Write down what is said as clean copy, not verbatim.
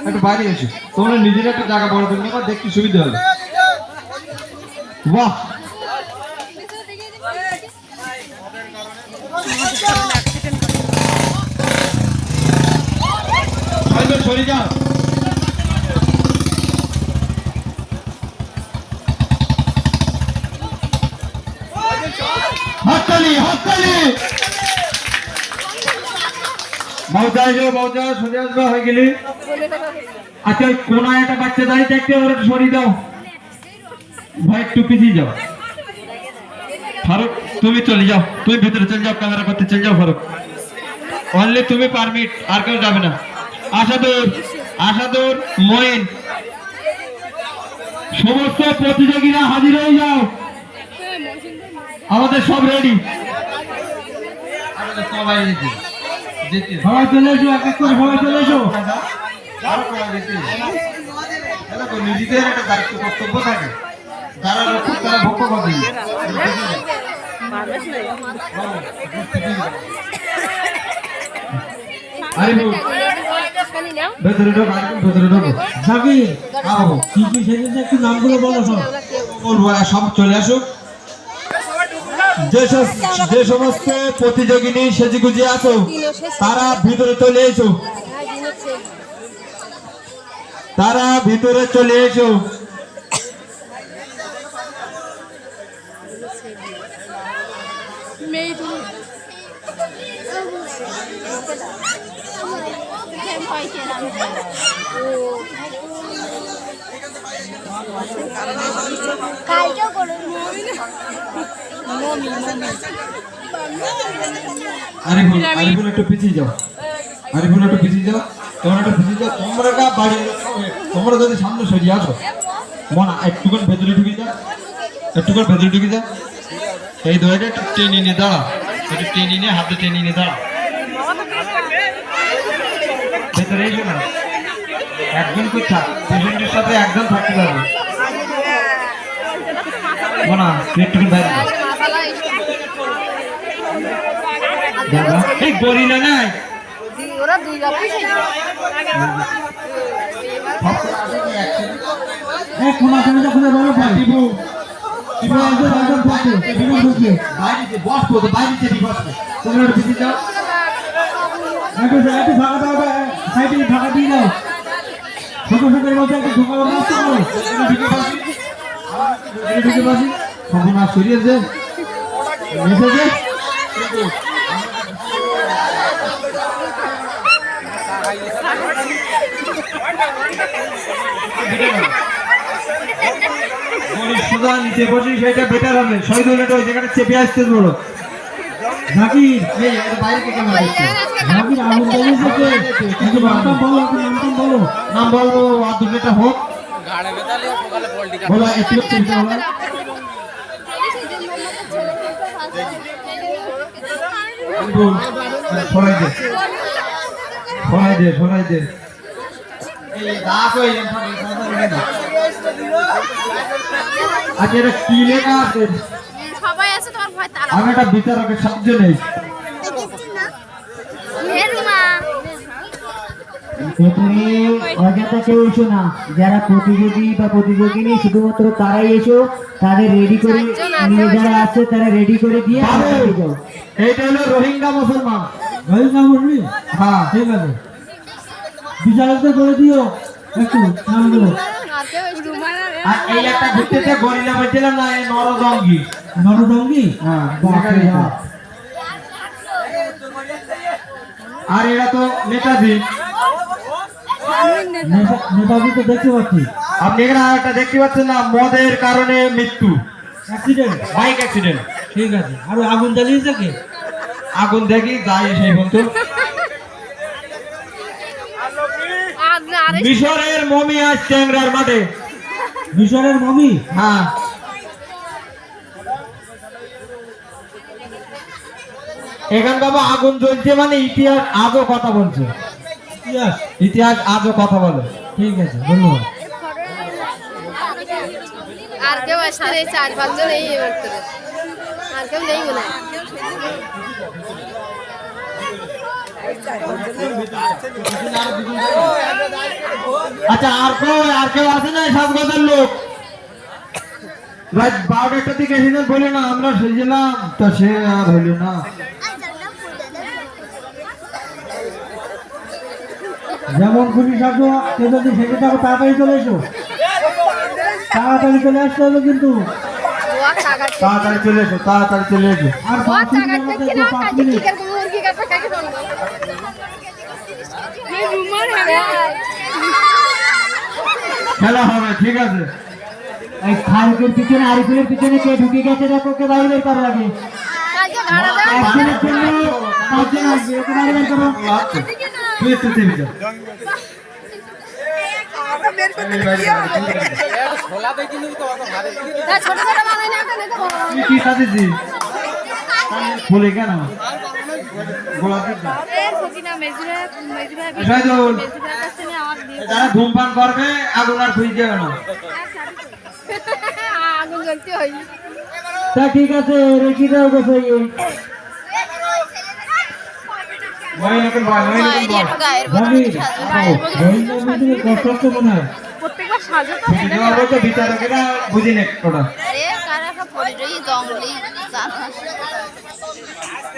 একটু বাইরে এসো, তোমরা নিজের একটা জায়গা বড় করে নেবা, দেখতে সুবিধা হবে। বাহ, সরে যাও। হাততালি হাততালি। মৌজা আসবে, মৌজা সরে আসবে, হয়ে গেলি। আচ্ছা ওই কোনায় একটা বাচ্চা দাঁড়িয়ে দেখতে, ওরা একটু সরিয়ে দাও ভাই, একটু পিছিয়ে যাও। ফারুক তুমি চলে যাও, তুমি ভিতরে চলে যাও, ক্যামেরা করতে চলে যাও ফারুক। অনলি তুমি পারমিট, আর কেউ যাবে না। আশাদুর, আশাদুর, মঈন, সমস্ত প্রতিযোগীরা হাজির হয়ে যাও, আমাদের সব রেডি। সবাই চলে এসো, এক এক করে সবাই চলে এসো। নিজেদের একটা দায়িত্ব কর্তব্য থাকে, যারা রক্ষক তারা ভক্ষক হবে। ভেতরে ঢোক, ভেতরে ঢোক। জাকির, কি কি সেজেছে একটু নামগুলো বলো। সব বলবো, সব চলে আসুক। যে সমস্ত প্রতিযোগিনী সেজেগুজে আছো তারা ভিতরে চলে এসো, তারা ভিতরে চলে এসো। আরিফুল, আরিফুল একটু পিছিয়ে যাও, আরিফুল একটু পিছিয়ে যাও, তোমরা একটু পিছিয়ে যাও। তোমরা বাড়ি, তোমরা যদি সামনে সরিয়ে আসো, মনা একটুখানি ভেতরে ঢুকে যাও, একটুখানি ভেতরে ঢুকে যাও। এই দড়িটা একটু টেনে নিয়ে দাঁড়া, একটু টেনে নিয়ে হাতে টেনে নিয়ে দাঁড়া। ভেতরে এসো না, একজন করে থাক, পেশেন্টের সাথে একজন থাকতে পারবে। মনা একটুখানি বাইরে এই গরিলা নাই, ওরা দুই ভাড়া দিয়ে দাও। ছোট ছোটের মধ্যে একটু ঢোকা সরিয়েছে নিচে বসি, সেটা বেটার হবে। শহীদুল ওই জায়গাটা চেপে আসতে বলো। জাকির, জাকির আগুন জ্বালিয়েছে, বলো নাম বলবো, আর দুটোটা হোক বলো, একটু সরাই দে, সরাই দে, সরাই দে। আচ্ছা এটা কি লেখা আছে? আমি একটা বিচারকের সাহায্য নেই। তুমি অযথা কেউ এসো না, যারা প্রতিযোগী বা প্রতিযোগিনী শুধুমাত্র তারাই এসো, তাদের রেডি করে নিয়ে যারা আছে তারা রেডি করে দিয়ে যাও। এইটা হলো রোহিঙ্গা মুসলমান। রোহিঙ্গা মুসলিম? হ্যাঁ ঠিক আছে, বিচারকদের করে দিও একটু নামগুলো। আর এই একটা ঘুরতেছে গরিলা বলছিলাম না, এই নরদঙ্গি। নরদঙ্গি? হ্যাঁ। আর এরা তো নেতাজি। নেতাজি তো দেখতে পাচ্ছি। আপনি এখানে আর একটা দেখতে পাচ্ছেন না, মদের কারণে মৃত্যু, অ্যাক্সিডেন্ট, বাইক অ্যাক্সিডেন্ট। ঠিক আছে। আর আগুন জ্বালিয়েছে কে? আগুন দেখি যাই সেই বলতো। মিশরের মমি আজ ট্যাংরার মাঠে। মিশরের মমি? হ্যাঁ। এখান বাবা আগুন জ্বলছে মানে ইতিহাস আজও কথা বলছে, ইতিহাস আজও কথা বলে। ঠিক আছে, ধন্যবাদ। আর কেউ আসতে নেই, 4-5 জন এই আর কেউ নেই মনে হয়। আচ্ছা আর কেউ আছে না সাজগোজের লোক? রাত 12টার দিকে এসে বলে না আমরা সেজেলাম, তো সে আর হইল না। যেমন খুশি সাজো, কেউ যদি সেজে থাকো তাড়াতাড়ি চলে এসো, তাড়াতাড়ি চলে আসতে হবে কিন্তু। তাড়াতাড়ি চলে এসো, তাড়াতাড়ি চলে এসো। আর 5 মিনিটের মধ্যে তো 5 মিনিট। খেলা হবে, ঠিক আছে। এই ফারুকের পিছনে আরিফুলের পিছনে কে ঢুকে গেছে দেখো, কে বাইরে বের করো আগে। একজনের জন্য 5 জন আসবে, ওকে বাইরে বের করো। তুই একটু থেমে যা। তুই কি খাচ্ছিস? বলে কেন গোলা দিচ্ছিস? যারা ধূমপান করবে আগুন আর খুঁজে যাবে না। আগুন জ্বলতে হয়। তা ঠিক আছে, রেখে দাও গোছাইয়ে। একটু গায়ের জানি এই জন্য কষ্ট হচ্ছে মনে হয়। প্রত্যেকবার সাজাতে বলতে বিচারকেরা বুঝি না ওটা। আরে কারা পড়ে রই জঙ্গলি